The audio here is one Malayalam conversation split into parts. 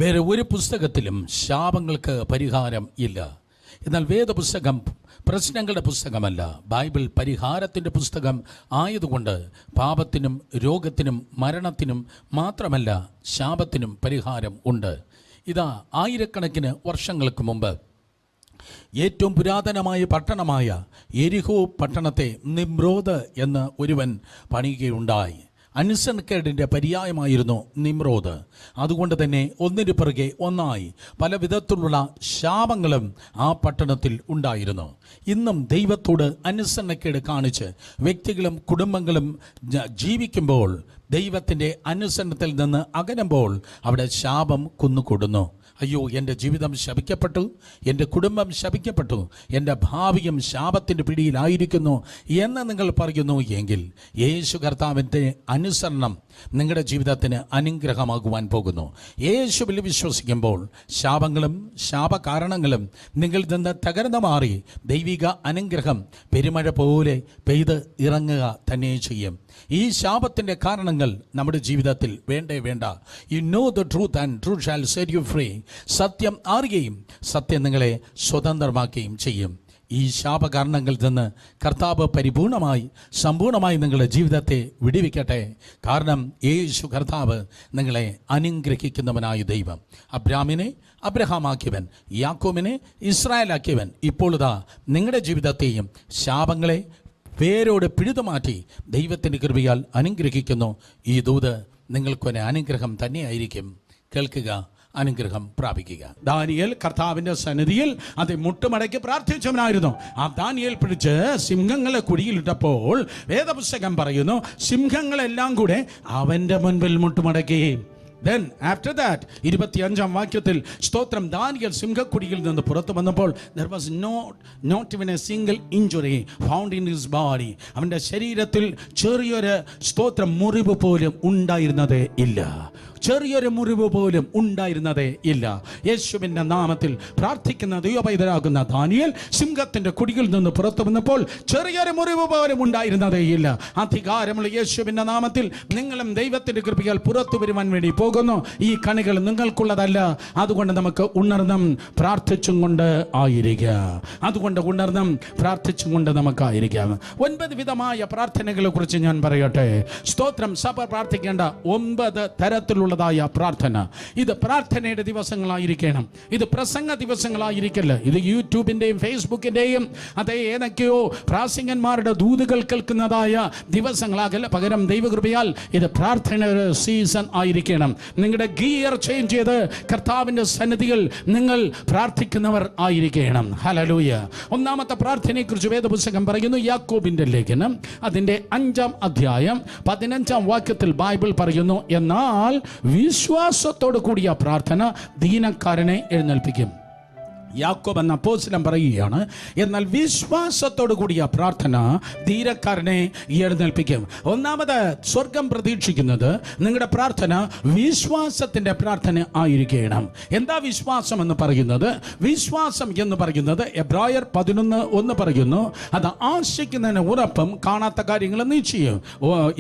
വേറെ ഒരു പുസ്തകത്തിലും ശാപങ്ങൾക്ക് പരിഹാരം ഇല്ല. എന്നാൽ വേദപുസ്തകം പ്രശ്നങ്ങളുടെ പുസ്തകമല്ല. ബൈബിൾ പരിഹാരത്തിൻ്റെ പുസ്തകം ആയതുകൊണ്ട് പാപത്തിനും രോഗത്തിനും മരണത്തിനും മാത്രമല്ല ശാപത്തിനും പരിഹാരം ഉണ്ട്. ഇതാ, ആയിരക്കണക്കിന് വർഷങ്ങൾക്ക് മുമ്പ് ഏറ്റവും പുരാതനമായ പട്ടണമായ യെരിഹോ പട്ടണത്തെ നിമ്രോദ് എന്ന ഒരുവൻ പണിയുകയുണ്ടായി. അനുസരണക്കേടിൻ്റെ പര്യായമായിരുന്നു നിമ്രോദ്. അതുകൊണ്ട് തന്നെ ഒന്നിനു പിറകെ ഒന്നായി പല വിധത്തിലുള്ള ശാപങ്ങളും ആ പട്ടണത്തിൽ ഉണ്ടായിരുന്നു. ഇന്നും ദൈവത്തോട് അനുസരണക്കേട് കാണിച്ച് വ്യക്തികളും കുടുംബങ്ങളും ജീവിക്കുമ്പോൾ, ദൈവത്തിൻ്റെ അനുസരണത്തിൽ നിന്ന് അകലുമ്പോൾ അവിടെ ശാപം കുന്നുകൂടുന്നു. അയ്യോ, എൻ്റെ ജീവിതം ശപിക്കപ്പെട്ടു, എൻ്റെ കുടുംബം ശപിക്കപ്പെട്ടു, എൻ്റെ ഭാവിയും ശാപത്തിൻ്റെ പിടിയിലായിരിക്കുന്നു എന്ന് നിങ്ങൾ പറയുന്നു എങ്കിൽ യേശു കർത്താവിൻ്റെ അനുസരണം നിങ്ങളുടെ ജീവിതത്തിന് അനുഗ്രഹമാകുവാൻ പോകുന്നു. യേശുവിൽ വിശ്വസിക്കുമ്പോൾ ശാപങ്ങളും ശാപകാരണങ്ങളും നിങ്ങളിൽ നിന്ന് തകർന്നു മാറി ദൈവിക അനുഗ്രഹം പെരുമഴ പോലെ പെയ്ത് ഇറങ്ങുക തന്നെ ചെയ്യും. ഈ ശാപത്തിൻ്റെ കാരണങ്ങൾ നമ്മുടെ ജീവിതത്തിൽ വേണ്ടേ വേണ്ട. You know the truth and truth shall set you free. സത്യം അറിയുകയും സത്യം നിങ്ങളെ സ്വതന്ത്രമാക്കുകയും ചെയ്യും. ഈ ശാപകാരണങ്ങളിൽ നിന്ന് കർത്താവ് പരിപൂർണമായി സമ്പൂർണമായി നിങ്ങളുടെ ജീവിതത്തെ വിടുവിക്കട്ടെ. കാരണം യേശു കർത്താവ് നിങ്ങളെ അനുഗ്രഹിക്കുന്നവനായ ദൈവം. അബ്രാമിനെ അബ്രഹാമാക്കിയവൻ, യാക്കോബിനെ ഇസ്രായേലാക്കിയവൻ ഇപ്പോൾ ഇതാ നിങ്ങളുടെ ജീവിതത്തെയും ശാപങ്ങളെ വേരോട് പിഴുതുമാറ്റി ദൈവത്തിൻ്റെ കൃപയാൽ അനുഗ്രഹിക്കുന്നു. ഈ ദൂത് നിങ്ങൾക്കൊരു അനുഗ്രഹം തന്നെയായിരിക്കും. കേൾക്കുക, അനുഗ്രഹം പ്രാപിക്കുക. ദാനിയേൽ കർത്താവിൻ്റെ സന്നിധിയിൽ അത് മുട്ടുമടക്കി പ്രാർത്ഥിച്ചവനായിരുന്നു. ആ ദാനിയേൽ പിടിച്ച് സിംഹങ്ങളെ കുഴിയിലിട്ടപ്പോൾ വേദപുസ്തകം പറയുന്നു, സിംഹങ്ങളെല്ലാം കൂടെ അവൻ്റെ മുൻപിൽ മുട്ടുമടക്കി. Then after that 25-ാം വാക്യത്തിൽ സ്തോത്രം, ദാനിയേൽ സിംഹക്കുഴിയിൽ നിന്ന് പുറത്തു വന്നപ്പോൾ there was not even a single injury found in his body. അവൻ്റെ ശരീരത്തിൽ ചെറിയൊരു സ്തോത്രം മുറിവ് പോലും ഉണ്ടായിരുന്നതേ ഇല്ല. ചെറിയൊരു മുറിവ് പോലും ഉണ്ടായിരുന്നതേ ഇല്ല. യേശുവിൻ്റെ നാമത്തിൽ പ്രാർത്ഥിക്കുന്ന ദൈവപൈതലാകുന്ന ദാനിയേൽ സിംഹത്തിൻ്റെ കുഴിയിൽ നിന്ന് പുറത്തു വന്നപ്പോൾ ചെറിയൊരു മുറിവ് പോലും ഉണ്ടായിരുന്നതേ ഇല്ല. അധികാരമുള്ള യേശുവിൻ്റെ നാമത്തിൽ നിങ്ങളും ദൈവത്തിൻ്റെ കൃപയാൽ പുറത്തു വരുവാൻ വേണ്ടി പോകുന്നു. ഈ കണികൾ നിങ്ങൾക്കുള്ളതല്ല. അതുകൊണ്ട് നമുക്ക് ഉണർന്നും പ്രാർത്ഥിച്ചും കൊണ്ട് ആയിരിക്കുക. അതുകൊണ്ട് ഉണർന്നും പ്രാർത്ഥിച്ചും കൊണ്ട് നമുക്കായിരിക്കാം. 9 വിധമായ പ്രാർത്ഥനകളെ കുറിച്ച് ഞാൻ പറയട്ടെ. സ്തോത്രം, സഭ പ്രാർത്ഥിക്കേണ്ട 9 തരത്തിലുള്ള പ്രാർത്ഥന. ഇത് പ്രാർത്ഥനയുടെ ദിവസങ്ങളായിരിക്കണം. ഇത് പ്രസംഗ ദിവസങ്ങളായിരിക്കില്ല. ഇത് യൂട്യൂബിന്റെയും ഫേസ്ബുക്കിന്റെയും അതേ ഏതൊക്കെയോ പ്രാസംഗന്മാരുടെ ദൂതുകൾ കേൾക്കുന്നതായ ദിവസങ്ങളാകല്ല. പകരം ദൈവകൃപയാൽ ഇത് പ്രാർത്ഥനയുടെ സീസൺ ആയിരിക്കണം. നിങ്ങളുടെ ഗിയർ ചേഞ്ച് ചെയ്ത് കർത്താവിന്റെ സന്നിധിയിൽ നിങ്ങൾ പ്രാർത്ഥിക്കുന്നവർ ആയിരിക്കണം. ഹല്ലേലൂയ. 1-ാമത്തെ പ്രാർത്ഥനയെക്കുറിച്ച് വേദപുസ്തകം പറയുന്നു. യാക്കോബിന്റെ ലേഖനം അതിന്റെ 5-ാം അധ്യായം 15-ാം വാക്യത്തിൽ ബൈബിൾ പറയുന്നു, എന്നാൽ വിശ്വാസത്തോടു കൂടിയ പ്രാർത്ഥന ദീനക്കാരനെ എഴുന്നേൽപ്പിക്കും. യാക്കോബ് എന്ന അപ്പോസ്തലൻ പറയുകയാണ്, എന്നാൽ വിശ്വാസത്തോടു കൂടിയ പ്രാർത്ഥന ധീരക്കാരനെ എഴുന്നേൽപ്പിക്കും. ഒന്നാമത് സ്വർഗം പ്രതീക്ഷിക്കുന്നത് നിങ്ങളുടെ പ്രാർത്ഥന വിശ്വാസത്തിൻ്റെ പ്രാർത്ഥന ആയിരിക്കണം. എന്താ വിശ്വാസം എന്ന് പറയുന്നത്? വിശ്വാസം എന്ന് പറയുന്നത് എബ്രായർ 11:1 പറയുന്നു, അത് ആശിക്കുന്നതിന് ഉറപ്പും കാണാത്ത കാര്യങ്ങൾ നിശ്ചയം.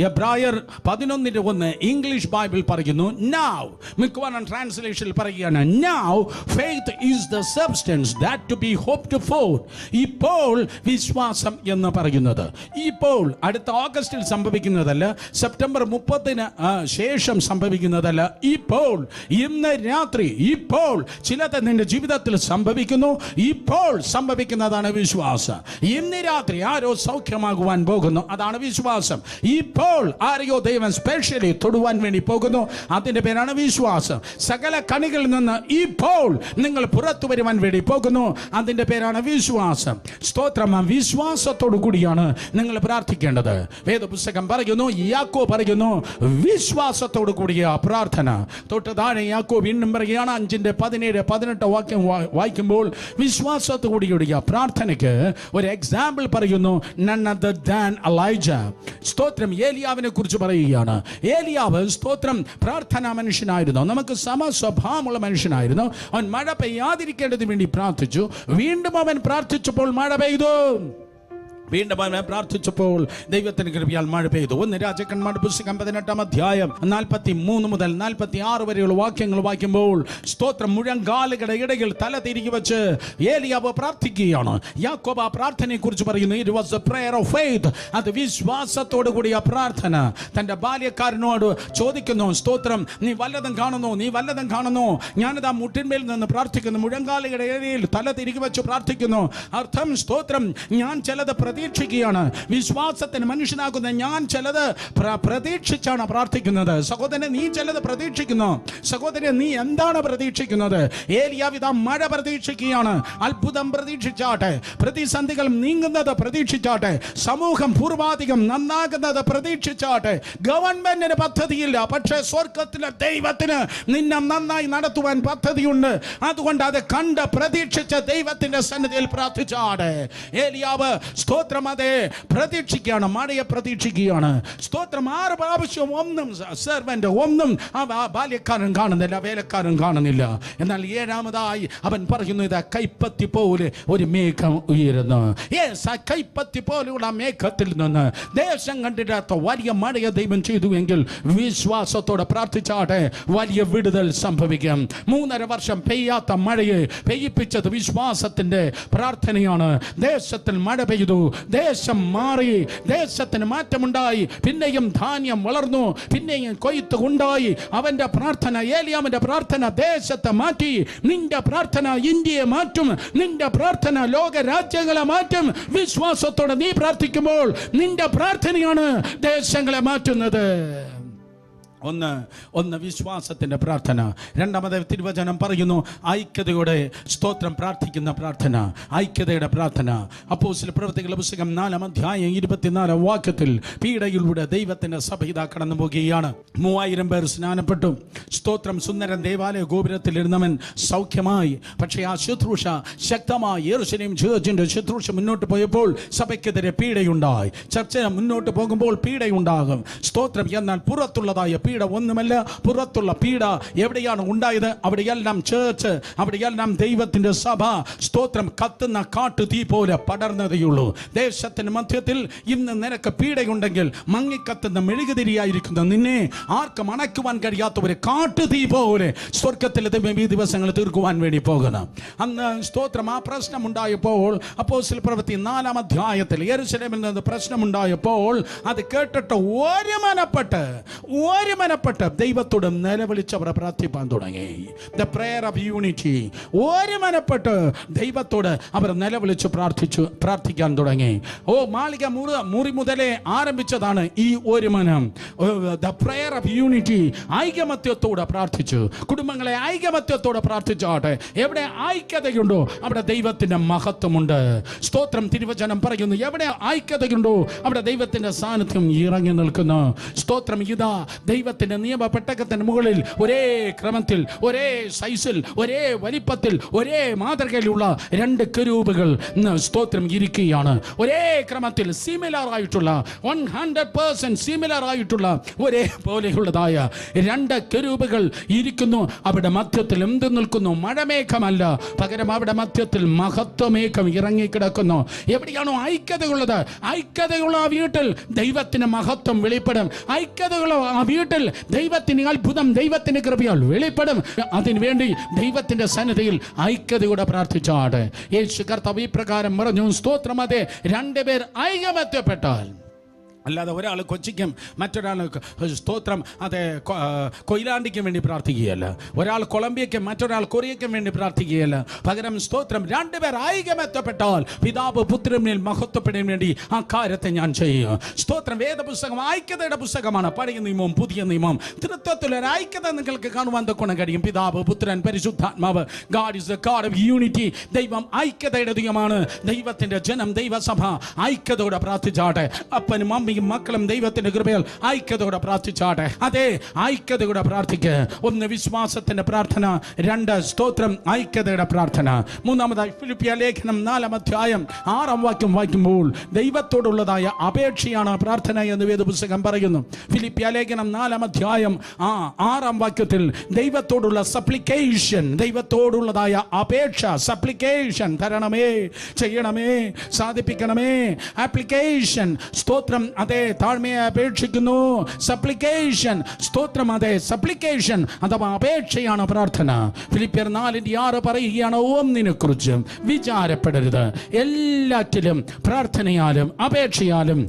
എബ്രായർ 11:1 ഇംഗ്ലീഷ് ബൈബിൾ പറയുന്നു, now. മിക്കവാറും ട്രാൻസ്ലേഷനിൽ പറയുകയാണ്, now faith is the substance that to be hoped for. ഇപ്പോൾ വിശ്വാസം എന്ന് പറയുന്നത് ഇപ്പോൾ അടുത്ത ഓഗസ്റ്റിൽ സംഭവിക്കുന്നതല്ല, സെപ്റ്റംബർ 30-ന് ശേഷം സംഭവിക്കുന്നതല്ല. ഇപ്പോൾ, ഇന്ന് രാത്രി, ഇപ്പോൾ ചിലത് നിന്റെ ജീവിതത്തിൽ സംഭവിക്കുന്നു. ഇപ്പോൾ സംഭവിക്കുന്നതാണ് വിശ്വാസം. ഇന്ന് രാത്രി ആരോ സൗഖ്യമാകുവാൻ പോകുന്നു, അതാണ് വിശ്വാസം. ഇപ്പോൾ ആരെയോ ദൈവം സ്പെഷ്യലി തൊടുവാൻ വേണ്ടി പോകുന്നു, അതിന്റെ പേരാണ് വിശ്വാസം. സകല കണികളിൽ നിന്ന് ഇപ്പോൾ നിങ്ങൾ പുറത്തു വരുവാൻ വേണ്ടി പോകുന്നു, അതിന്റെ പേരാണ് വിശ്വാസം. സ്തോത്രം. വിശ്വാസത്തോടു കൂടിയാണ് നിങ്ങൾ പ്രാർത്ഥിക്കേണ്ടത്. വേദപുസ്തകം പറയുന്നു, യാക്കോബ് പറയുന്നു, വിശ്വാസത്തോടു കൂടിയ പ്രാർത്ഥന. തൊട്ട് താഴെ യാക്കോബ് വീണ്ടും പറയുകയാണ്, 5:17-18 വാക്യം വായിക്കുമ്പോൾ വിശ്വാസത്തോടു കൂടിയ പ്രാർത്ഥനയ്ക്ക് ഒരു എക്സാമ്പിൾ പറയുന്നു, none other than Elijah. സ്തോത്രം. ഏലിയാവിനെ കുറിച്ച് പറയുകയാണ്. ഏലിയാവ് സ്തോത്രം പ്രാർത്ഥനാ മനുഷ്യനായിരുന്നു. നമുക്ക് സമസ്വഭാവമുള്ള മനുഷ്യനായിരുന്നു. അവൻ മഴ പെയ്യാതിരിക്കേണ്ടതിന് വേണ്ടി പ്രാർത്ഥിച്ചു. വീണ്ടും അവൻ പ്രാർത്ഥിച്ചപ്പോൾ മഴ പെയ്തു. വീണ്ടും അവനെ പ്രാർത്ഥിച്ചപ്പോൾ ദൈവത്തിന് കൃപയാൽ മഴ പെയ്തു. 1 രാജാക്കന്മാരുടെ പുസ്തകം 18-ാം അധ്യായം 43 മുതൽ 46 വരെയുള്ള വാക്യങ്ങൾ വായിക്കുമ്പോൾ സ്തോത്രം, മുഴങ്കാലുകളുടെ ഇടയിൽ തല തിരികെ വെച്ച് ഏലിയാവ് പ്രാർത്ഥിക്കുകയാണ്. യാക്കോബ് ആ പ്രാർത്ഥനയെ കുറിച്ച് പറയുന്നു, it was a prayer of faith. അത് വിശ്വാസത്തോടു കൂടിയ പ്രാർത്ഥന. തന്റെ ബാല്യക്കാരനോട് ചോദിക്കുന്നു, സ്തോത്രം, നീ വല്ലതും കാണുന്നു, നീ വല്ലതും കാണുന്നു? ഞാനിതാ മുട്ടിന്മേൽ നിന്ന് പ്രാർത്ഥിക്കുന്നു, മുഴങ്കാലുകളുടെ ഇടയിൽ തല തിരികെ വെച്ച് പ്രാർത്ഥിക്കുന്നു. അർത്ഥം, സ്തോത്രം, ഞാൻ ചിലത് പ്രതീക്ഷിക്കുകയാണ്. വിശ്വാസത്തിന് മനുഷ്യനാകുന്ന ഞാൻ ചിലത് പ്രതീക്ഷിച്ചാണ് പ്രാർത്ഥിക്കുന്നത്. സഹോദരൻ, നീ ചിലത് പ്രതീക്ഷിക്കുന്നു. സഹോദരൻ, നീ എന്താണ് പ്രതീക്ഷിക്കുന്നത്? ഏലിയാവ് ഇതാ മഴ പ്രതീക്ഷിക്കുകയാണ്. അത്ഭുതം പ്രതീക്ഷിച്ചാട്ടെ, പ്രതിസന്ധികൾ നീങ്ങുന്നത് പ്രതീക്ഷിച്ചാട്ടെ, സമൂഹം പൂർവാധികം നന്നാകുന്നത് പ്രതീക്ഷിച്ചാട്ടെ. ഗവൺമെന്റിന് പദ്ധതിയില്ല, പക്ഷേ സ്വർഗത്തിലെ ദൈവത്തിന് നിന്നെ നന്നായി നടത്തുവാൻ പദ്ധതിയുണ്ട്. അതുകൊണ്ട് അത് കണ്ട് പ്രതീക്ഷിച്ച ദൈവത്തിന്റെ സന്നിധിയിൽ പ്രാർത്ഥിച്ചാട്ടെ. ഏലിയാവ് സ്തോത്രം അതെ പ്രതീക്ഷിക്കുകയാണ്, മഴയെ പ്രതീക്ഷിക്കുകയാണ്. സ്തോത്രം, 6 പ്രാവശ്യം ഒന്നും സെർവന്റ്, ഒന്നും ബാല്യക്കാരൻ കാണുന്നില്ല, വേലക്കാരൻ കാണുന്നില്ല. എന്നാൽ 7ാമതായി അവൻ പറയുന്നു, ഇതാ കൈപ്പത്തി പോലെ ഒരു മേഘം ഉയരുന്നു. കൈപ്പത്തി പോലെയുള്ള മേഘത്തിൽ നിന്ന് ദേശം കണ്ടിടാത്ത വലിയ മഴയെ ദൈവം ചെയ്തു എങ്കിൽ വിശ്വാസത്തോടെ പ്രാർത്ഥിച്ചാട്ടെ, വലിയ വിടുതൽ സംഭവിക്കും. 3.5 വർഷം പെയ്യാത്ത മഴയെ പെയ്യിപ്പിച്ചത് വിശ്വാസത്തിന്റെ പ്രാർത്ഥനയാണ്. ദേശത്തിൽ മഴ പെയ്തു, ദേശം മാറി, ദേശത്തിന് മാറ്റമുണ്ടായി. പിന്നെയും ധാന്യം വളർന്നു, പിന്നെയും കൊയ്ത്ത് ഉണ്ടായി. അവന്റെ പ്രാർത്ഥന, ഏലിയാമിന്റെ പ്രാർത്ഥന ദേശത്തെ മാറ്റി. നിന്റെ പ്രാർത്ഥന ഇന്ത്യയെ മാറ്റും, നിന്റെ പ്രാർത്ഥന ലോക രാജ്യങ്ങളെ മാറ്റും. വിശ്വാസത്തോടെ നീ പ്രാർത്ഥിക്കുമ്പോൾ നിന്റെ പ്രാർത്ഥനയാണ് ദേശങ്ങളെ മാറ്റുന്നത്. ഒന്ന് വിശ്വാസത്തിന്റെ പ്രാർത്ഥന. 2ാമത് തിരുവചനം പറയുന്നു, ഐക്യതയോടെ സ്തോത്രം പ്രാർത്ഥിക്കുന്ന പ്രാർത്ഥന, ഐക്യതയുടെ പ്രാർത്ഥന. അപ്പോസ്തല പ്രവൃത്തികളുടെ പുസ്തകം 4-ാം അധ്യായം 24-ാം വാക്യത്തിൽ പീഡയിലൂടെ ദൈവത്തിന്റെ സഭ ഇതാ കടന്നു പോകുകയാണ്. 3000 പേർ സ്നാനപ്പെട്ടു. സ്തോത്രം, സുന്ദരൻ ദേവാലയ ഗോപുരത്തിൽ ഇരുന്നവൻ സൗഖ്യമായി. പക്ഷേ ആ ശുശ്രൂഷ ശക്തമായി, യെരൂശലേം ചർച്ചിന്റെ ശുശ്രൂഷ മുന്നോട്ട് പോയപ്പോൾ സഭയ്ക്കെതിരെ പീഡയുണ്ടായി. ചർച്ച മുന്നോട്ട് പോകുമ്പോൾ പീഡയുണ്ടാകും. സ്തോത്രം, എന്നാൽ പുറത്തുള്ളതായ പീഡ ഒന്നുമല്ല. പുറത്തുള്ള പീഡ എവിടെയാണ് ഉണ്ടായത്? അവിടെയെല്ലാം ചേർച്ച്, അവിടെയെല്ലാം ദൈവത്തിന്റെ സഭ സ്തോത്രം കത്തുന്ന കാട്ടുതീ പോലെ പടർന്നതേയുള്ളൂ. ദേശത്തിന്റെ മധ്യത്തിൽ ഇന്ന് നിനക്ക് പീഡയുണ്ടെങ്കിൽ മങ്ങിക്കത്തുന്ന മെഴുകുതിരിയായിരിക്കുന്ന നിന്നെ ആർക്കും അണയ്ക്കുവാൻ കഴിയാത്ത ഒരു കാട്ടുതീ പോലെ സ്വർഗത്തിലെ ദൈവം ഈ ദിവസങ്ങൾ തീർക്കുവാൻ വേണ്ടി പോകുന്നു. അന്ന് സ്തോത്രം ആ പ്രശ്നമുണ്ടായപ്പോൾ അപ്പോസ്തല പ്രവൃത്തി 4-ാം അധ്യായത്തിൽ യെരൂശലേമിൽ നിന്ന് പ്രശ്നമുണ്ടായപ്പോൾ അത് കേട്ടിട്ട് ഒരുമനപ്പെട്ട് ദൈവത്തോട് നിലവിളിച്ചവർ പ്രാർത്ഥിപ്പാൻ തുടങ്ങി. The prayer of unity. ഒരുമനപ്പെട്ട് ദൈവത്തോട് അവർ നിലവിളിച്ച് പ്രാർത്ഥിക്കാൻ തുടങ്ങി. മാളിക മുറി മുതലേ ആരംഭിച്ചതാണ് ഈ ഒരുമനം. The prayer of unity. ഐകമത്യത്തോടെ പ്രാർത്ഥിച്ചു. കുടുംബങ്ങളെ ഐകമത്യത്തോടെ പ്രാർത്ഥിച്ചാട്ടെ. എവിടെ ഐക്യതയുണ്ടോ അവിടെ ദൈവത്തിന്റെ മഹത്വമുണ്ട്. സ്തോത്രം, തിരുവചനം പറയുന്നു, എവിടെ ഐക്യതയുണ്ടോ അവിടെ ദൈവത്തിന്റെ സാന്നിധ്യം ഇറങ്ങി നിൽക്കുന്നു. സ്തോത്രം, ഇതാ ദൈവത്തിന്റെ നിയമ പെട്ടകത്തിന് മുകളിൽ ഒരേ ക്രമത്തിൽ, ഒരേ സൈസിൽ, ഒരേ വലിപ്പത്തിൽ, ഒരേ മാതൃകയിലുള്ള 2 കെരൂബുകൾ സ്തോത്രം ഇരിക്കുകയാണ്. ഒരേ ക്രമത്തിൽ സിമിലർ ആയിട്ടുള്ള 100% സിമിലർ ആയിട്ടുള്ള ഒരേ പോലെയുള്ളതായ 2 കെരൂബുകൾ ഇരിക്കുന്നു. അവിടെ മധ്യത്തിൽ എന്ത് നിൽക്കുന്നു? മഴമേഘമല്ല, പകരം അവിടെ മധ്യത്തിൽ മഹത്വമേഘം ഇറങ്ങിക്കിടക്കുന്നു. എവിടെയാണോ ഐക്യതയുള്ളത്, ഐക്യതയുള്ള ആ വീട്ടിൽ ദൈവത്തിന് മഹത്വം വെളിപ്പെടും. ഐക്യതയുള്ള ആ വീട്ടിൽ ദൈവത്തിന് അത്ഭുതം, ദൈവത്തിന്റെ കൃപയാൽ വെളിപ്പെടും. അതിനുവേണ്ടി ദൈവത്തിന്റെ സന്നിധിയിൽ ഐക്യതയോടെ പ്രാർത്ഥിച്ചാട്. യേശു കർത്താവ് ഈ പ്രകാരം പറഞ്ഞു, സ്തോത്രം, അതെ, 2 പേർ ഐകമത്യപ്പെട്ടാൽ, അല്ലാതെ ഒരാൾ കൊച്ചിക്കും മറ്റൊരാൾ സ്തോത്രം അതെ കൊയിലാണ്ടിക്കും വേണ്ടി പ്രാർത്ഥിക്കുകയല്ല, ഒരാൾ കൊളംബിയയ്ക്കും മറ്റൊരാൾ കൊറിയയ്ക്കും വേണ്ടി പ്രാർത്ഥിക്കുകയല്ല. പകരം സ്തോത്രം 2 പേർ ഐകമത്യപ്പെട്ടാൽ പിതാവ് പുത്രനിൽ മഹത്വപ്പെടാൻ വേണ്ടി ആ കാര്യത്തെ ഞാൻ ചെയ്യും. സ്തോത്രം, വേദപുസ്തകം ഐക്യതയുടെ പുസ്തകമാണ്. പഴയ നിയമവും പുതിയ നിയമവും തൃത്വത്തിലൊരു ഐക്യത നിങ്ങൾക്ക് കാണുവാൻ തൊക്കണം കഴിയും. പിതാവ്, പുത്രൻ, പരിശുദ്ധാത്മാവ്. God is the God of unity. ദൈവം ഐക്യതയുടെ ദൈവമാണ്. ദൈവത്തിന്റെ ജനം, ദൈവസഭ ഐക്യതയോടെ പ്രാർത്ഥിച്ചാട്ടെ. അപ്പനും അമ്മയും അമ്മയും മക്കളും ദൈവത്തിന്റെ കൃപയാൽ ഐക്യതയോടെ പ്രാർത്ഥിച്ചാട്ടെ. അതെ, ഐക്യതയോടെ പ്രാർത്ഥിക്കുക. ഒന്ന് വിശ്വാസത്തിന്റെ പ്രാർത്ഥന, രണ്ട് സ്തോത്രം ഐക്യതയുടെ പ്രാർത്ഥന. മൂന്നാമതായി ഫിലിപ്പിയ ലേഖനം 4-ാം അധ്യായം 6-ാം വാക്യം വായിക്കുമ്പോൾ ദൈവത്തോടുള്ളതായ അപേക്ഷയാണ് പ്രാർത്ഥന എന്ന് വേദപുസ്തകം പറയുന്നു. ഫിലിപ്പിയ ലേഖനം 4-ാം അധ്യായം 6-ാം വാക്യത്തിൽ ദൈവത്തോടുള്ള സപ്ലിക്കേഷൻ, ദൈവത്തോടുള്ളതായ അപേക്ഷ, സപ്ലിക്കേഷൻ, തരണമേ, ചെയ്യണമേ, സാധിപ്പിക്കണമേ, ആപ്ലിക്കേഷൻ, സ്തോത്രം, അതെ, താഴ്മയെ അപേക്ഷിക്കുന്നു, സപ്ലിക്കേഷൻ, സ്തോത്രം, അതെ, സപ്ലിക്കേഷൻ അഥവാ അപേക്ഷയാണ് പ്രാർത്ഥന. ഫിലിപ്പിയർ 4:6 പറയുകയാണ്, ഒന്നിനെ കുറിച്ചും വിചാരപ്പെടരുത്, എല്ലാറ്റിലും പ്രാർത്ഥനയാലും അപേക്ഷയാലും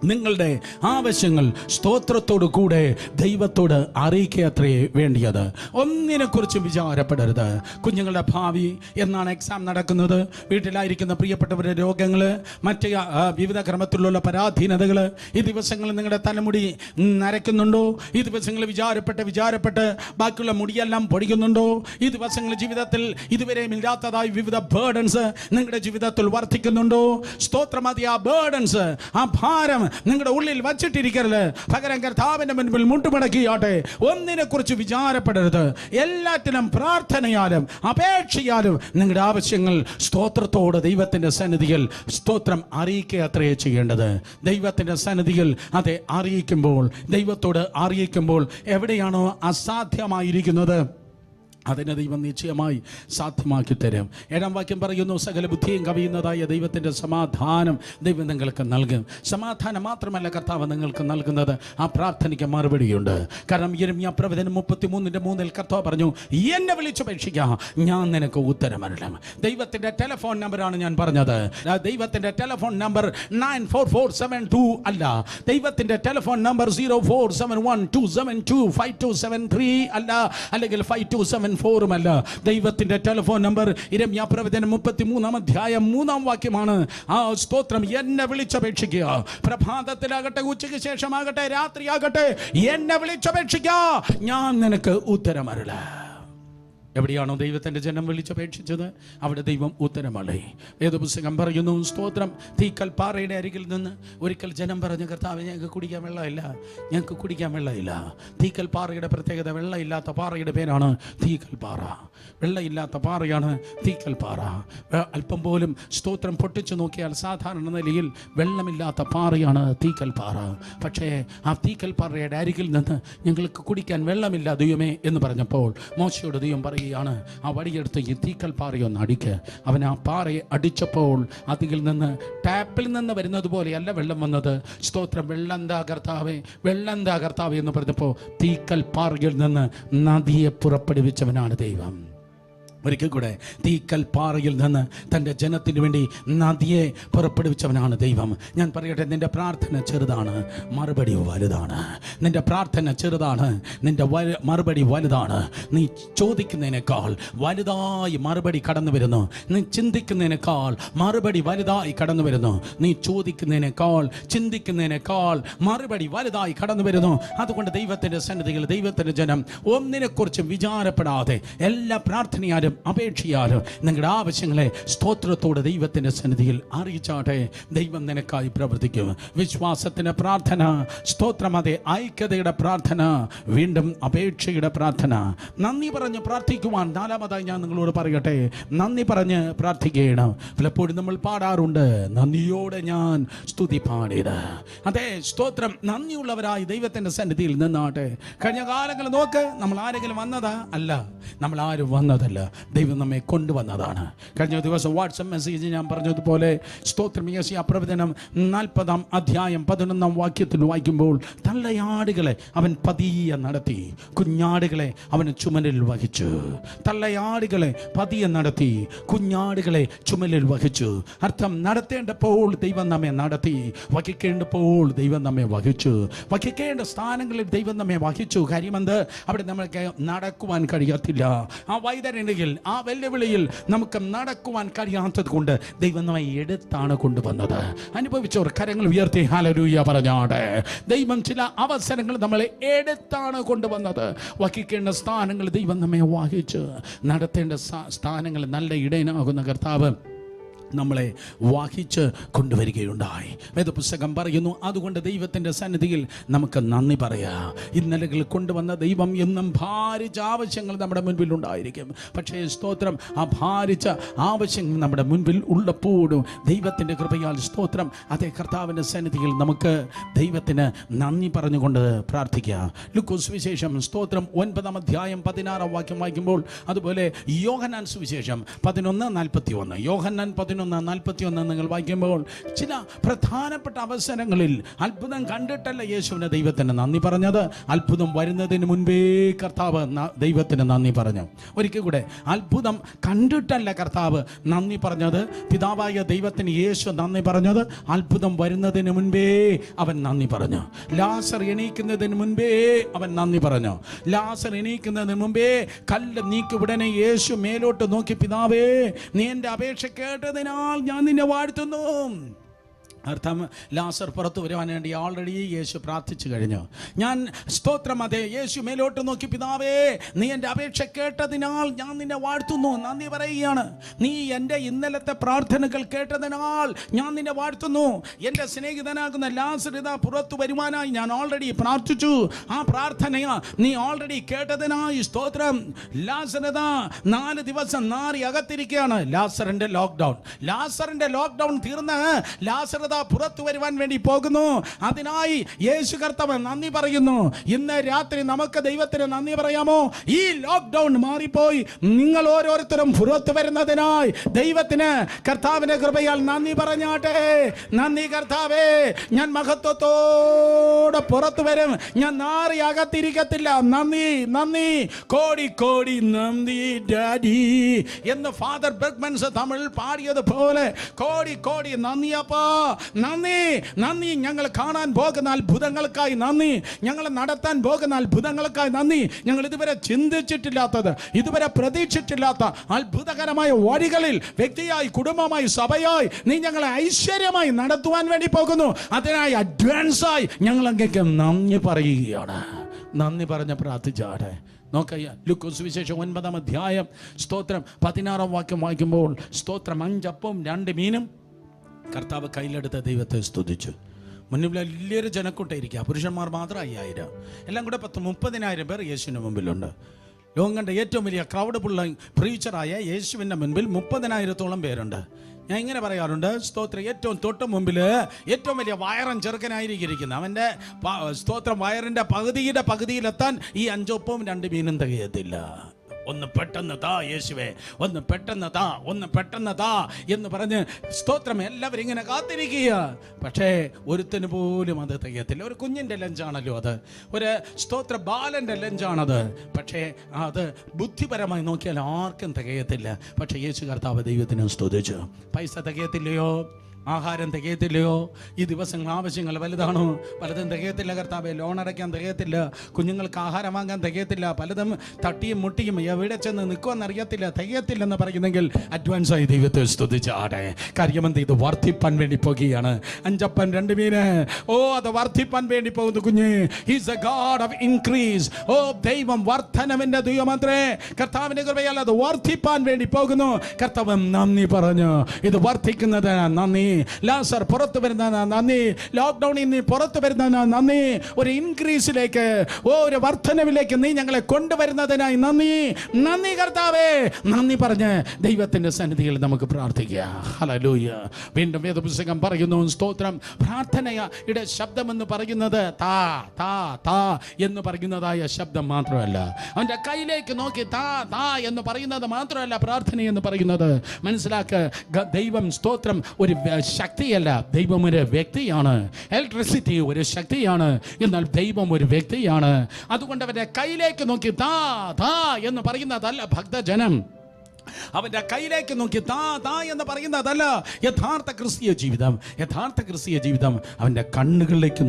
നിങ്ങളുടെ ആവശ്യങ്ങൾ സ്തോത്രത്തോടു കൂടെ ദൈവത്തോട് അറിയിക്കത്രേ വേണ്ടിയത്. ഒന്നിനെക്കുറിച്ചും വിചാരപ്പെടരുത്. കുഞ്ഞുങ്ങളുടെ ഭാവി, എന്നാണ് എക്സാം നടക്കുന്നത്, വീട്ടിലായിരിക്കുന്ന പ്രിയപ്പെട്ടവരുടെ രോഗങ്ങൾ, മറ്റ് വിവിധ ക്രമത്തിലുള്ള പരാധീനതകൾ, ഈ ദിവസങ്ങളിൽ നിങ്ങളുടെ തലമുടി നരയ്ക്കുന്നുണ്ടോ? ഈ ദിവസങ്ങളിൽ വിചാരപ്പെട്ട് ബാക്കിയുള്ള മുടിയെല്ലാം പൊടിക്കുന്നുണ്ടോ? ഈ ദിവസങ്ങളിൽ ജീവിതത്തിൽ ഇതുവരെയും ഇല്ലാത്തതായി വിവിധ ബേർഡൻസ് നിങ്ങളുടെ ജീവിതത്തിൽ വർദ്ധിക്കുന്നുണ്ടോ? സ്തോത്രമതി, ആ ബേർഡൻസ്, ആ ഭാരം നിങ്ങളുടെ ഉള്ളിൽ വച്ചിട്ടിരിക്കരുത്. പകരം കർത്താവിന്റെ മുൻപിൽ മുട്ടുമടക്കിയാട്ടെ. ഒന്നിനെ കുറിച്ച് വിചാരപ്പെടരുത്, എല്ലാറ്റിനും പ്രാർത്ഥനയാലും അപേക്ഷയാലും നിങ്ങളുടെ ആവശ്യങ്ങൾ സ്തോത്രത്തോട് ദൈവത്തിന്റെ സന്നിധിയിൽ സ്തോത്രം അറിയിക്കുക അത്രയേ ചെയ്യേണ്ടത്. ദൈവത്തിന്റെ സന്നിധിയിൽ അതെ അറിയിക്കുമ്പോൾ, ദൈവത്തോട് അറിയിക്കുമ്പോൾ എവിടെയാണോ അസാധ്യമായിരിക്കുന്നത് അതിനെ ദൈവം നിശ്ചയമായി സാധ്യമാക്കി തരും. 7-ാം വാക്യം പറയുന്നു, സകല ബുദ്ധിയും കവിയുന്നതായ ദൈവത്തിൻ്റെ സമാധാനം ദൈവം നിങ്ങൾക്ക് നൽകും. സമാധാനം മാത്രമല്ല കർത്താവ് നിങ്ങൾക്ക് നൽകുന്നത്, ആ പ്രാർത്ഥനയ്ക്ക് മറുപടിയുണ്ട്. കാരണം യിരെമ്യാ പ്രവചനം 33:3 കർത്താവ് പറഞ്ഞു, എന്നെ വിളിച്ചപേക്ഷിക്കുക, ഞാൻ നിനക്ക് ഉത്തരമരുളും. ദൈവത്തിൻ്റെ ടെലിഫോൺ നമ്പറാണ് ഞാൻ പറഞ്ഞത്. ദൈവത്തിൻ്റെ ടെലിഫോൺ നമ്പർ 94472 അല്ല, ദൈവത്തിൻ്റെ ടെലിഫോൺ നമ്പർ 047127257273 അല്ല, അല്ലെങ്കിൽ 5274 അല്ല. ദൈവത്തിന്റെ ടെലിഫോൺ നമ്പർ യിരെമ്യാ പ്രവചനം 33-ാം അധ്യായം 3-ാം വാക്യമാണ്. ആ സ്തോത്രം, എന്നെ വിളിച്ചപേക്ഷിക്കുക. പ്രഭാതത്തിലാകട്ടെ, ഉച്ചയ്ക്ക് ശേഷമാകട്ടെ, രാത്രിയാകട്ടെ, എന്നെ വിളിച്ചപേക്ഷിക്കുക, ഞാൻ നിനക്ക് ഉത്തരമരുളാം. എവിടെയാണോ ദൈവത്തിൻ്റെ ജനം വിളിച്ചപേക്ഷിച്ചത് അവിടെ ദൈവം ഉത്തരമളി. വേദപുസ്തകം പറയുന്നു, സ്തോത്രം, തീക്കൽ പാറയുടെ അരികിൽ നിന്ന് ഒരിക്കൽ ജനം പറഞ്ഞു, കർത്താവ്, ഞങ്ങൾക്ക് കുടിക്കാൻ വെള്ളമില്ല, ഞങ്ങൾക്ക് കുടിക്കാൻ വെള്ളമില്ല. തീക്കൽ പാറയുടെ പ്രത്യേകത, വെള്ളമില്ലാത്ത പാറയുടെ പേരാണ് തീക്കൽ പാറ. വെള്ളമില്ലാത്ത പാറയാണ് തീക്കൽ പാറ. അല്പം പോലും സ്തോത്രം പൊട്ടിച്ചു നോക്കിയാൽ സാധാരണ നിലയിൽ വെള്ളമില്ലാത്ത പാറയാണ് തീക്കൽ പാറ. പക്ഷേ ആ തീക്കൽ പാറയുടെ അരികിൽ നിന്ന് ഞങ്ങൾക്ക് കുടിക്കാൻ വെള്ളമില്ല ദൈവമേ എന്ന് പറഞ്ഞപ്പോൾ മോശയോട് ദൈവം പറയുക, ആ വടിയെടുത്ത് ഈ തീക്കൽ പാറയൊന്ന് അടിക്ക്. അവൻ ആ പാറയെ അടിച്ചപ്പോൾ അതിൽ നിന്ന്, ടാപ്പിൽ നിന്ന് വരുന്നത് പോലെയല്ല വെള്ളം വന്നത്. സ്തോത്രം, വെള്ളെന്താ കർത്താവേ, വെള്ളെന്താ കർത്താവേ എന്ന് പറഞ്ഞപ്പോൾ തീക്കൽ പാറയിൽ നിന്ന് നദിയെ പുറപ്പെടുവിച്ചവനാണ് ദൈവം. ഒരിക്കൽ കൂടെ, തീക്കൽ പാറയിൽ നിന്ന് തൻ്റെ ജനത്തിന് വേണ്ടി നദിയെ പുറപ്പെടുവിച്ചവനാണ് ദൈവം. ഞാൻ പറയട്ടെ, നിന്റെ പ്രാർത്ഥന ചെറുതാണ്, മറുപടി വലുതാണ്. നിന്റെ പ്രാർത്ഥന ചെറുതാണ്, നിന്റെ മറുപടി വലുതാണ്. നീ ചോദിക്കുന്നതിനേക്കാൾ വലുതായി മറുപടി കടന്നു വരുന്നു. നീ ചിന്തിക്കുന്നതിനേക്കാൾ മറുപടി വലുതായി കടന്നു വരുന്നു. നീ ചോദിക്കുന്നതിനേക്കാൾ ചിന്തിക്കുന്നതിനേക്കാൾ മറുപടി വലുതായി കടന്നു വരുന്നു. അതുകൊണ്ട് ദൈവത്തിൻ്റെ സന്നിധിയിൽ ദൈവത്തിൻ്റെ ജനം ഒന്നിനെക്കുറിച്ചും വിചാരപ്പെടാതെ എല്ലാ പ്രാർത്ഥനയാലും അപേക്ഷയാലും നിങ്ങളുടെ ആവശ്യങ്ങളെ സ്തോത്രത്തോടെ ദൈവത്തിൻ്റെ സന്നിധിയിൽ അറിയിച്ചാട്ടെ. ദൈവം നിനക്കായി പ്രവർത്തിക്കും. വിശ്വാസത്തിൻ്റെ പ്രാർത്ഥന, സ്തോത്രം, അതെ, ഐക്യതയുടെ പ്രാർത്ഥന, വീണ്ടും അപേക്ഷയുടെ പ്രാർത്ഥന. നന്ദി പറഞ്ഞ് പ്രാർത്ഥിക്കുവാൻ 4-മതായി ഞാൻ നിങ്ങളോട് പറയട്ടെ, നന്ദി പറഞ്ഞ് പ്രാർത്ഥിക്കണം. പലപ്പോഴും നമ്മൾ പാടാറുണ്ട്, നന്ദിയോടെ ഞാൻ സ്തുതി പാടിയത്. അതെ, സ്തോത്രം, നന്ദിയുള്ളവരായി ദൈവത്തിൻ്റെ സന്നിധിയിൽ നിന്നാട്ടെ. കഴിഞ്ഞ കാലങ്ങൾ നോക്ക്, നമ്മൾ ആരെങ്കിലും വന്നതാ? അല്ല, നമ്മൾ ആരും വന്നതല്ല, ദൈവം നമ്മെ കൊണ്ടുവന്നതാണ്. കഴിഞ്ഞ ദിവസം വാട്സപ്പ് മെസ്സേജ് ഞാൻ പറഞ്ഞതുപോലെ, സ്തോത്രം, യെശയ്യാ പ്രവചനം 40-ാം അധ്യായം 11-ാം വാക്യത്തിൽ വായിക്കുമ്പോൾ, തള്ളയാടുകളെ അവൻ പതിയെ നടത്തി, കുഞ്ഞാടുകളെ അവന് ചുമലിൽ വഹിച്ചു. തള്ളയാടുകളെ പതിയെ നടത്തി, കുഞ്ഞാടുകളെ ചുമലിൽ വഹിച്ചു. അർത്ഥം, നടത്തേണ്ടപ്പോൾ ദൈവം നമ്മെ നടത്തി, വഹിക്കേണ്ടപ്പോൾ ദൈവം നമ്മെ വഹിച്ചു. വഹിക്കേണ്ട സ്ഥാനങ്ങളിൽ ദൈവം നമ്മെ വഹിച്ചു. കാര്യമെന്ത്? അവിടെ നമ്മൾക്ക് നടക്കുവാൻ കഴിയത്തില്ല. ആ വൈതരണിയിൽ, ആ വെല്ലുവിളിയിൽ നമുക്ക് നടക്കുവാൻ കഴിയാത്തത് കൊണ്ട് ദൈവം നമ്മെ എടുത്താണ് കൊണ്ടുവന്നത്. അനുഭവിച്ചവർ കരങ്ങൾ ഉയർത്തി ഹല്ലേലൂയ പറഞ്ഞാട്ടെ. ദൈവം ചില അവസരങ്ങൾ നമ്മളെ എടുത്താണ് കൊണ്ടുവന്നത്. വഹിക്കേണ്ട സ്ഥാനങ്ങൾ ദൈവം നമ്മെ വഹിച്ച്, നടത്തേണ്ട സ്ഥാനങ്ങൾ നല്ല ഇടയനാകുന്ന കർത്താവ് നമ്മളെ വഹിച്ച് കൊണ്ടുവരികയുണ്ടായി. വേദപുസ്തകം പറയുന്നു, അതുകൊണ്ട് ദൈവത്തിൻ്റെ സന്നിധിയിൽ നമുക്ക് നന്ദി പറയാം. ഇന്നലകൾ കൊണ്ടുവന്ന ദൈവം എന്നും ഭാരിച്ച ആവശ്യങ്ങൾ നമ്മുടെ മുൻപിൽ ഉണ്ടായിരിക്കും. പക്ഷേ സ്തോത്രം, ആ ഭാരിച്ച ആവശ്യങ്ങൾ നമ്മുടെ മുൻപിൽ ഉള്ളപ്പോഴും ദൈവത്തിൻ്റെ കൃപയാൽ സ്തോത്രം, അതേ കർത്താവിൻ്റെ സന്നിധിയിൽ നമുക്ക് ദൈവത്തിന് നന്ദി പറഞ്ഞുകൊണ്ട് പ്രാർത്ഥിക്കാം. ലൂക്കോസ് സുവിശേഷം സ്തോത്രം 9-ാം അധ്യായം 16-ാം വാക്യം വായിക്കുമ്പോൾ, അതുപോലെ യോഹന്നാൻ സുവിശേഷം 11:41, യോഹന്നാൻ 11:41 നിങ്ങൾ വായിക്കുമ്പോൾ, ചില പ്രധാനപ്പെട്ട അവസരങ്ങളിൽ അത്ഭുതം കണ്ടിട്ടല്ല യേശുവിന് ദൈവത്തിന് നന്ദി പറഞ്ഞത്, അത്ഭുതം വരുന്നതിന് മുൻപേ കർത്താവ് ദൈവത്തിന് നന്ദി പറഞ്ഞു. ഒരിക്കൽ കൂടെ, അത്ഭുതം കണ്ടിട്ടല്ല കർത്താവ് നന്ദി പറഞ്ഞത്, പിതാവായ ദൈവത്തിന് യേശു നന്ദി പറഞ്ഞത് അത്ഭുതം വരുന്നതിന് മുൻപേ അവൻ നന്ദി പറഞ്ഞു. ലാസർ എണീക്കുന്നതിന് മുൻപേ അവൻ നന്ദി പറഞ്ഞു. ലാസർ എണീക്കുന്നതിന് മുൻപേ കല്ല് നീക്കി ഉടനെ യേശു മേലോട്ട് നോക്കി, പിതാവേ, നീ എൻ്റെ അപേക്ഷ കേട്ടതിനാൽ ഞാൻ നിന്നെ വാഴ്ത്തുന്നു. അർത്ഥം, ലാസർ പുറത്തു വരുവാൻ വേണ്ടി ഓൾറെഡി യേശു പ്രാർത്ഥിച്ചു കഴിഞ്ഞു. ഞാൻ സ്തോത്രം, അതെ, യേശു മേലോട്ട് നോക്കി, പിതാവേ, നീ എൻ്റെ അപേക്ഷ കേട്ടതിനാൽ ഞാൻ നിന്നെ വാഴ്ത്തുന്നു, നന്ദി പറയുകയാണ്. നീ എൻ്റെ ഇന്നലത്തെ പ്രാർത്ഥനകൾ കേട്ടതിനാൽ ഞാൻ നിന്നെ വാഴ്ത്തുന്നു. എൻ്റെ സ്നേഹിതനാകുന്ന ലാസർ ഇതാ പുറത്തു വരുവാനായി ഞാൻ ഓൾറെഡി പ്രാർത്ഥിച്ചു. ആ പ്രാർത്ഥനയാ നീ ഓൾറെഡി കേട്ടതിനായി സ്തോത്രം. ലാസർ ഇതാ 4 ദിവസം നാറി അകത്തിരിക്കുകയാണ്. ലാസറിൻ്റെ ലോക്ക്ഡൗൺ തീർന്ന് ലാസർ പുറത്തു വരുവാൻ വേണ്ടി പോകുന്നു. അതിനായി യേശു കർത്താവ് നന്ദി പറയുന്നു. ഇന്ന് രാത്രി നമുക്ക് ദൈവത്തിന് നന്ദി പറയാമോ? ഈ ലോക്ക്ഡൗൺ മാറിപ്പോയി നിങ്ങൾ ഓരോരുത്തരും പുറത്തു വരുന്നതിനായി ദൈവത്തിന് കർത്താവിന്റെ കൃപയാൽ നന്ദി പറഞ്ഞാട്ടെ. നന്ദി കർത്താവേ, ഞാൻ മഹത്വത്തോടെ പുറത്തു വരും, ഞാൻ നാറി അകത്തിരിക്കത്തില്ല. നന്ദി, നന്ദി, കോടി കോടി നന്ദി ഡാഡി എന്ന് ഫാദർ ബെർഗ്മൻസ് തമിഴിൽ പാടിയതുപോലെ കോടി കോടി നന്ദിയപ്പാ, നന്ദി, നന്ദി. ഞങ്ങൾ കാണാൻ പോകുന്ന അത്ഭുതങ്ങൾക്കായി നന്ദി, ഞങ്ങൾ നടത്താൻ പോകുന്ന അത്ഭുതങ്ങൾക്കായി നന്ദി. ഞങ്ങൾ ഇതുവരെ ചിന്തിച്ചിട്ടില്ലാത്തത്, ഇതുവരെ പ്രതീക്ഷിച്ചില്ലാത്ത അത്ഭുതകരമായ വഴികളിൽ വ്യക്തിയായി, കുടുംബമായി, സഭയായി നീ ഞങ്ങളെ ഐശ്വര്യമായി നടത്തുവാൻ വേണ്ടി പോകുന്നു. അതിനായി അഡ്വാൻസായി ഞങ്ങൾ അങ്ങേക്ക് നന്ദി പറയുകയാണ്. നന്ദി പറഞ്ഞ് പ്രാർത്ഥിച്ചാട്ടെ. നോക്കയ്യ, ലൂക്കോസ് സുവിശേഷം 9-ാം അധ്യായം സ്തോത്രം 16-ാം വാക്യം വായിക്കുമ്പോൾ, സ്തോത്രം, 5 അപ്പവും 2 മീനും കർത്താവ് കയ്യിലെടുത്ത് ദൈവത്തെ സ്തുതിച്ചു. മുന്നിൽ വലിയൊരു ജനക്കൂട്ടായിരിക്കുക, പുരുഷന്മാർ മാത്രം 5000, എല്ലാം കൂടെ 30,000 പേർ യേശുവിന് മുമ്പിലുണ്ട്. ലോകം കണ്ട ഏറ്റവും വലിയ ക്രൗഡ് പുള്ള പ്രീച്ചറായ യേശുവിൻ്റെ മുൻപിൽ 30,000-ഓളം പേരുണ്ട്. ഞാൻ ഇങ്ങനെ പറയാറുണ്ട്, സ്തോത്രം, ഏറ്റവും തൊട്ട് മുമ്പിൽ ഏറ്റവും വലിയ വയറൻ ചെറുക്കനായിരിക്കുന്നത്, അവൻ്റെ സ്തോത്രം വയറിൻ്റെ പകുതിയിലെത്താൻ ഈ 5 അപ്പവും 2 മീനും തികയത്തില്ല. ഒന്ന് പെട്ടെന്ന് താ യേശുവേ, ഒന്ന് പെട്ടെന്ന് താ എന്ന് പറഞ്ഞ് സ്തോത്രം എല്ലാവരും ഇങ്ങനെ കാത്തിരിക്കുക. പക്ഷേ ഒരുത്തിന് പോലും അത് തികയത്തില്ല. ഒരു കുഞ്ഞിൻ്റെ ലഞ്ചാണല്ലോ അത്, ഒരു സ്തോത്ര ബാലൻ്റെ ലഞ്ചാണത്. പക്ഷേ അത് ബുദ്ധിപരമായി നോക്കിയാൽ ആർക്കും തികയത്തില്ല. പക്ഷേ യേശു കർത്താവ് ദൈവത്തിനും സ്തുതിച്ചു. പൈസ തികയത്തില്ലയോ? ആഹാരം തികയത്തില്ലയോ? ഈ ദിവസങ്ങൾ ആവശ്യങ്ങൾ വലുതാണോ? പലതും തികയത്തില്ല കർത്താവേ. ലോൺ അടയ്ക്കാൻ തികയത്തില്ല, കുഞ്ഞുങ്ങൾക്ക് ആഹാരം വാങ്ങാൻ തികയത്തില്ല, പലതും തട്ടിയും മുട്ടിയും എവിടെ ചെന്ന് നിൽക്കുമെന്നറിയത്തില്ല, തികയത്തില്ലെന്ന് പറയുന്നെങ്കിൽ അഡ്വാൻസായി ദൈവത്തെ സ്തുതിച്ചാടെ. കാര്യമെന്ത്, ഇത് വർദ്ധിപ്പാൻ വേണ്ടി പോകുകയാണ്. 5 അപ്പം 2 മീന്, അത് വർദ്ധിപ്പാൻ വേണ്ടി പോകുന്നു കുഞ്ഞ്. He's a God of increase. ദൈവം വർദ്ധനവിന്റെ ദൈവമത്രേ. കർത്താവിന്റെ കൃപയാൽ അത് വർദ്ധിപ്പാൻ വേണ്ടി പോകുന്നു. കർത്താവ് നന്ദി പറഞ്ഞു. ഇത് വർദ്ധിക്കുന്നത് നന്ദി. ലാസർ പുറത്തു വരുന്ന നന്ദി, ലോക്ക്ഡൌണിൽ നിന്ന് പുറത്തു വരുന്ന നന്ദി, ഒരു ഇൻക്രീസിലേക്ക്, ഒരു വർധനവിലേക്ക് നീ ഞങ്ങളെ കൊണ്ടുവരുന്നതിനായി നന്ദി. നന്ദി കർത്താവേ. നന്ദി പറഞ്ഞ് ദൈവത്തിന്റെ സന്നിധിയിൽ നമുക്ക് പ്രാർത്ഥിക്കുക. ഹല്ലേലൂയ. വീണ്ടും വേദപുസ്തകം പറയുന്നു, സ്തോത്രം, പ്രാർത്ഥനയുടെ ശബ്ദമെന്ന് പറയുന്നത് താ താ താ എന്ന് പറയുന്നതായ ശബ്ദം മാത്രമല്ല, അവൻ്റെ കയ്യിലേക്ക് നോക്കി താ താ എന്ന് പറയുന്നത് മാത്രമല്ല പ്രാർത്ഥന എന്ന് പറയുന്നത്. മനസ്സിലാക്കുക, ദൈവം സ്തോത്രം ഒരു ശക്തിയല്ല, ദൈവം ഒരു വ്യക്തിയാണ്. ഇലക്ട്രിസിറ്റി ഒരു ശക്തിയാണ്, എന്നാൽ ദൈവം ഒരു വ്യക്തിയാണ്. അതുകൊണ്ട് അവൻ്റെ കയ്യിലേക്ക് നോക്കി താ താ എന്ന് പറയുന്നതല്ല ഭക്തജനം. അവൻ്റെ കയ്യിലേക്ക് നോക്കി താ താ എന്ന് പറയുന്നതല്ല യഥാർത്ഥ ക്രിസ്തീയ ജീവിതം. അവൻ്റെ കണ്ണുകളിലേക്ക്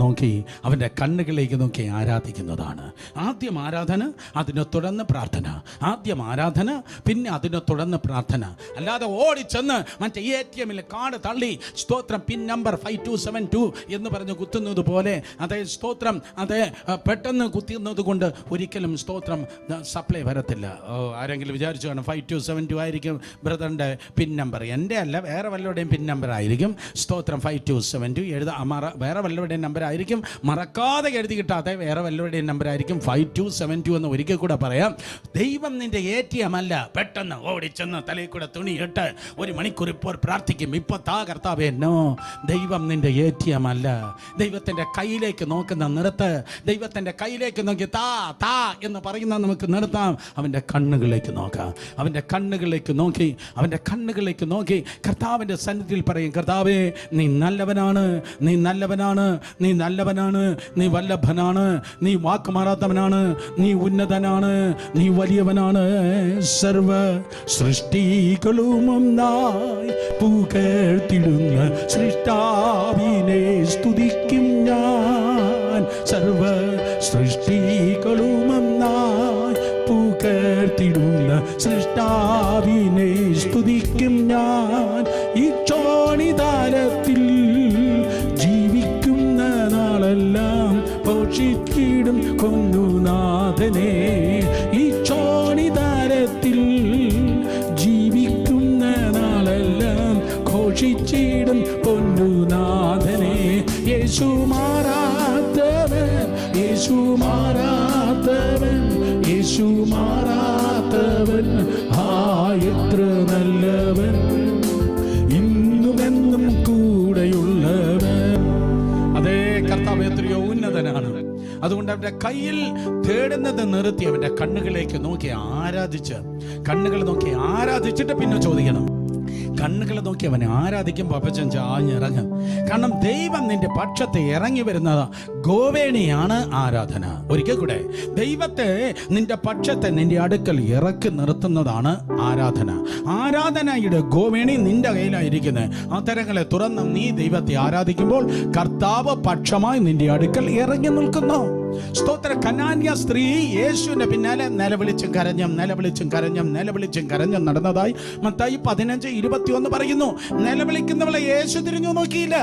നോക്കി ആരാധിക്കുന്നതാണ്. ആദ്യം ആരാധന, അതിനെ തുടർന്ന് പ്രാർത്ഥന. പിന്നെ അതിനെ തുടർന്ന് പ്രാർത്ഥന. അല്ലാതെ ഓടിച്ചെന്ന് മറ്റേ ATM കാർഡ് തള്ളി സ്തോത്രം പിൻ നമ്പർ 5272 എന്ന് പറഞ്ഞ് കുത്തുന്നത് പോലെ, അതേ സ്തോത്രം, അതേ പെട്ടെന്ന് കുത്തുന്നത് കൊണ്ട് ഒരിക്കലും സ്തോത്രം സപ്ലൈ വരത്തില്ല. ആരെങ്കിലും വിചാരിച്ചു കാണും 5272 5272 ആയിരിക്കും ബ്രദറിൻ്റെ പിൻ നമ്പർ. എൻ്റെ അല്ല, വേറെ വല്ലവരുടെയും പിൻ നമ്പർ ആയിരിക്കും. സ്തോത്രം. 5272 വേറെ വല്ലവരുടെയും നമ്പർ ആയിരിക്കും. മറക്കാതെ എഴുതി കിട്ടാതെ വേറെ വല്ലവരുടെയും നമ്പർ ആയിരിക്കും. 5272 എന്ന് ഒരിക്കൽ കൂടെ പറയാം. ദൈവം നിൻ്റെ ATM അല്ല. പെട്ടെന്ന് ഓടിച്ചെന്ന് തലയിൽ കൂടെ തുണി ഇട്ട് 1 മണിക്കൂർ ഇപ്പോൾ പ്രാർത്ഥിക്കും, ഇപ്പോൾ താ കർത്താവേ. നോ, ദൈവം നിൻ്റെ ATM അല്ല. ദൈവത്തിൻ്റെ കയ്യിലേക്ക് നോക്കുന്ന നിർത്ത്. ദൈവത്തിൻ്റെ കയ്യിലേക്ക് നോക്കി താ താ എന്ന് പറയുന്ന നമുക്ക് നിർത്താം. അവൻ്റെ കണ്ണുകളിലേക്ക് നോക്കാം. അവൻ്റെ കണ്ണുകളിലേക്ക് നോക്കി, അവൻ്റെ കണ്ണുകളിലേക്ക് നോക്കി കർത്താവിൻ്റെ സന്നിധിയിൽ പറയും, കർത്താവേ നീ നല്ലവനാണ്, നീ നല്ലവനാണ്, നീ നല്ലവനാണ്, നീ വല്ലഭനാണ്, നീ വാക്കുമാറാത്തവനാണ്, നീ ഉന്നതനാണ്, നീ വലിയവനാണ്. സർവ സൃഷ്ടികളും ഒന്നായി പുകഴ്ത്തിടുന്ന സൃഷ്ടാവിനെ സ്തുതിക്കും ഞാൻ. സർവ സൃഷ്ടികളും ഒന്നായി പുകഴ്ത്തിടുന്ന സൃഷ്ടാവിനെ സ്തുതിക്കും ഞാൻ. ഈ ചോണിതാരത്തിൽ ജീവിക്കുന്ന നാളെല്ലാം പോഷിച്ചിടും കൊന്നുനാഥനെ. ഈ ചോണിതാരത്തിൽ ജീവിക്കുന്ന നാളെല്ലാം ഘോഷിച്ചിടും കൊന്നുനാഥനെ. യേശു മാറാത്തവൻ, യേശു മാറാത്തവൻ, യേശു മാറാത്തവൻ, എത്ര നല്ലവൻ, ഇന്നുമെന്നും കൂടെയുള്ളവൻ. അതേ കർത്താവ് എത്രയോ ഉന്നതനാണ്. അതുകൊണ്ട് അവൻ്റെ കയ്യിൽ തേടുന്നത് നിർത്തി അവൻ്റെ കണ്ണുകളിലേക്ക് നോക്കി ആരാധിച്ച്, കണ്ണുകൾ നോക്കി ആരാധിച്ചിട്ട് പിന്നെ ചോദിക്കണം. കണ്ണുകൾ നോക്കി അവനെ ആരാധിക്കുമ്പോൾ അപ്പച്ചൻ ചാഞ്ഞിറങ്ങും. കാരണം ദൈവം നിന്റെ പക്ഷത്തെ ഇറങ്ങി വരുന്നത് ഗോവേണിയാണ് ആരാധന. ഒരിക്കൽ കൂടെ, ദൈവത്തെ നിന്റെ പക്ഷത്തെ നിന്റെ അടുക്കൽ ഇറക്കി നിർത്തുന്നതാണ് ആരാധന. ആരാധനയുടെ ഗോവേണി നിന്റെ കയ്യിലായിരിക്കുന്നത്. ആ തരങ്ങളെ തുറന്ന് നീ ദൈവത്തെ ആരാധിക്കുമ്പോൾ കർത്താവ് പക്ഷമായി നിന്റെ അടുക്കൽ ഇറങ്ങി നിൽക്കുന്നു. സ്തോത്ര. കനാന്യ സ്ത്രീ യേശുവിന്റെ പിന്നാലെ നിലവിളിച്ചും കരഞ്ഞും നിലവിളിച്ചും കരഞ്ഞും നിലവിളിച്ചും കരഞ്ഞും നടന്നതായി മത്തായി 15:21 പറയുന്നു. നിലവിളിക്കുന്നവളെ യേശു തിരിഞ്ഞു നോക്കിയില്ല.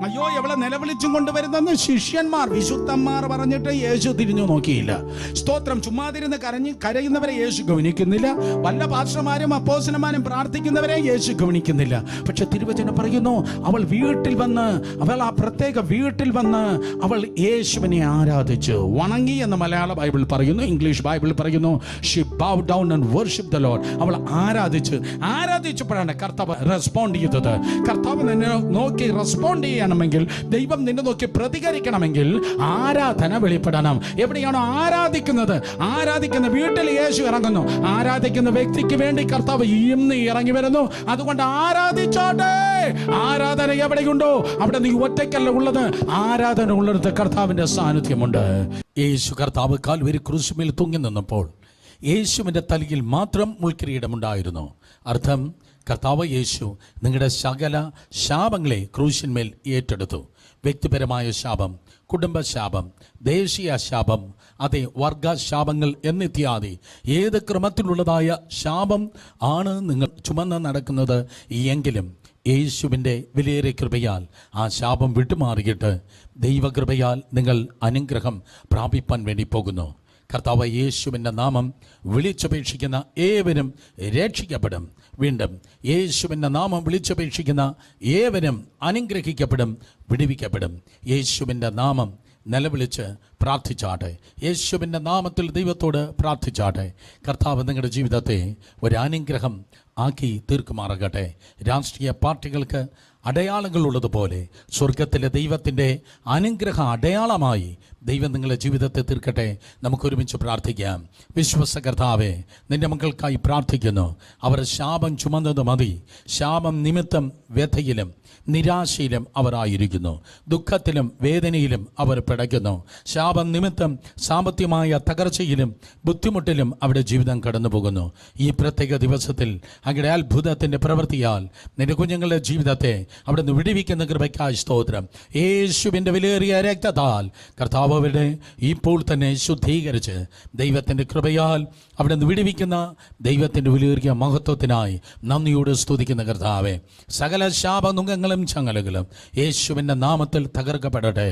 അയ്യോ, എവളെ നിലവിളിച്ചും കൊണ്ടുവരുന്നെന്ന് ശിഷ്യന്മാർ, വിശുദ്ധന്മാർ പറഞ്ഞിട്ട് യേശു തിരിഞ്ഞു നോക്കിയില്ല. സ്തോത്രം. ചുമ്മാതിരുന്ന് കരയുന്നവരെ യേശു ഗവനിക്കുന്നില്ല. വല്ല പാസ്റ്റർമാരും അപ്പോസ്തലന്മാരും പ്രാർത്ഥിക്കുന്നവരെ യേശു ഗവനിക്കുന്നില്ല. പക്ഷെ തിരുവചനം പറയുന്നു, അവൾ വീട്ടിൽ വന്ന്, അവൾ ആ പ്രത്യേക വീട്ടിൽ വന്ന് അവൾ യേശുവിനെ ആരാധിച്ചു, വണങ്ങി എന്ന് മലയാള ബൈബിൾ പറയുന്നു. ഇംഗ്ലീഷ് ബൈബിൾ പറയുന്നു she bowed down and worshiped the Lord. അവൾ ആരാധിച്ചപ്പോഴാണ് കർത്താവ് റെസ്പോണ്ട് ചെയ്തത്. കർത്താവ് നിന്നെ നോക്കി റെസ്പോണ്ട് ചെയ്യണമെങ്കിൽ, ദൈവം നിന്നെ നോക്കി പ്രതികരിക്കണമെങ്കിൽ ആരാധന വെളിപ്പെടണം. എവിടെയാണോ ആരാധിക്കുന്ന വീട്ടിൽ യേശു ഇറങ്ങുന്നു. ആരാധിക്കുന്ന വ്യക്തിക്ക് വേണ്ടി കർത്താവ് ഇന്ന് ഇറങ്ങി വരുന്നു. അതുകൊണ്ട് ആരാധിച്ചോട്ടെ. ആരാധന എവിടെയുണ്ടോ അവിടെ നീ ഒറ്റയ്ക്കല്ല ഉള്ളത്. ആരാധന ഉള്ളിടത്ത് കർത്താവിന്റെ സാന്നിധ്യമുണ്ട്. യേശു കർത്താവ് കാൽവരി ക്രൂശിന്മേൽ തൂങ്ങി നിന്നപ്പോൾ യേശുവിൻ്റെ തലയിൽ മാത്രം മുൾക്കിരീടമുണ്ടായിരുന്നു. അർത്ഥം, കർത്താവ് യേശു നിങ്ങളുടെ സകല ശാപങ്ങളെ ക്രൂശിന്മേൽ ഏറ്റെടുത്തു. വ്യക്തിപരമായ ശാപം, കുടുംബശാപം, ദേശീയ ശാപം, അതേ വർഗശാപങ്ങൾ എന്നിത്യാദി ഏത് ക്രമത്തിലുള്ളതായ ശാപം ആണ് നിങ്ങൾ ചുമന്ന് നടക്കുന്നത് എങ്കിലും യേശുവിൻ്റെ വിലയേറിയ കൃപയാൽ ആ ശാപം വിട്ടുമാറിയിട്ട് ദൈവകൃപയാൽ നിങ്ങൾ അനുഗ്രഹം പ്രാപിപ്പാൻ വേണ്ടി പോകുന്നു. കർത്താവ് യേശുവിൻ്റെ നാമം വിളിച്ചപേക്ഷിക്കുന്ന ഏവരും രക്ഷിക്കപ്പെടും. വീണ്ടും, യേശുവിൻ്റെ നാമം വിളിച്ചപേക്ഷിക്കുന്ന ഏവരും അനുഗ്രഹിക്കപ്പെടും, വിടുവിക്കപ്പെടും. യേശുവിൻ്റെ നാമം നിലവിളിച്ച് പ്രാർത്ഥിച്ചാട്ടെ. യേശുവിൻ്റെ നാമത്തിൽ ദൈവത്തോട് പ്രാർത്ഥിച്ചാട്ടെ. കർത്താവ് നിങ്ങളുടെ ജീവിതത്തെ ഒരനുഗ്രഹം ആക്കി തീർക്കുമാറാകട്ടെ. രാഷ്ട്രീയ പാർട്ടികൾക്ക് അടയാളങ്ങളുള്ളതുപോലെ സ്വർഗത്തിലെ ദൈവത്തിൻ്റെ അനുഗ്രഹ അടയാളമായി ദൈവം നിങ്ങളുടെ ജീവിതത്തെ തീർക്കട്ടെ. നമുക്കൊരുമിച്ച് പ്രാർത്ഥിക്കാം. വിശ്വസ കർത്താവേ, നിന്റെ മക്കൾക്കായി പ്രാർത്ഥിക്കുന്നു. അവർ ശാപം ചുമന്നത് മതി. ശാപം നിമിത്തം വ്യഥയിലും നിരാശയിലും അവർ ആയിരിക്കുന്നു. ദുഃഖത്തിലും വേദനയിലും അവർ പിടയ്ക്കുന്നു. ശാപം നിമിത്തം സാമ്പത്തികമായ തകർച്ചയിലും ബുദ്ധിമുട്ടിലും അവരുടെ ജീവിതം കടന്നു പോകുന്നു. ഈ പ്രത്യേക ദിവസത്തിൽ അങ്ങയുടെ അത്ഭുതത്തിൻ്റെ പ്രവൃത്തിയാൽ നിന്റെ കുഞ്ഞുങ്ങളുടെ ജീവിതത്തെ അവിടെ നിന്ന് വിടുവിക്കുന്ന കൃപയ്ക്കായി സ്തോത്രം. യേശുവിൻ്റെ വിലയേറിയ രക്തത്താൽ കർത്താവ് അവരുടെ ഇപ്പോൾ തന്നെ ശുദ്ധീകരിച്ച് ദൈവത്തിൻ്റെ കൃപയാൽ അവിടെ നിന്ന് വിടുവിക്കുന്ന ദൈവത്തിൻ്റെ വിലയേറിയ മഹത്വത്തിനായി നന്ദിയോട് സ്തുതിക്കുന്ന കർത്താവേ, സകല ശാപനുഖങ്ങളും ചങ്ങലകളും യേശുവിൻ്റെ നാമത്തിൽ തകർക്കപ്പെടട്ടെ.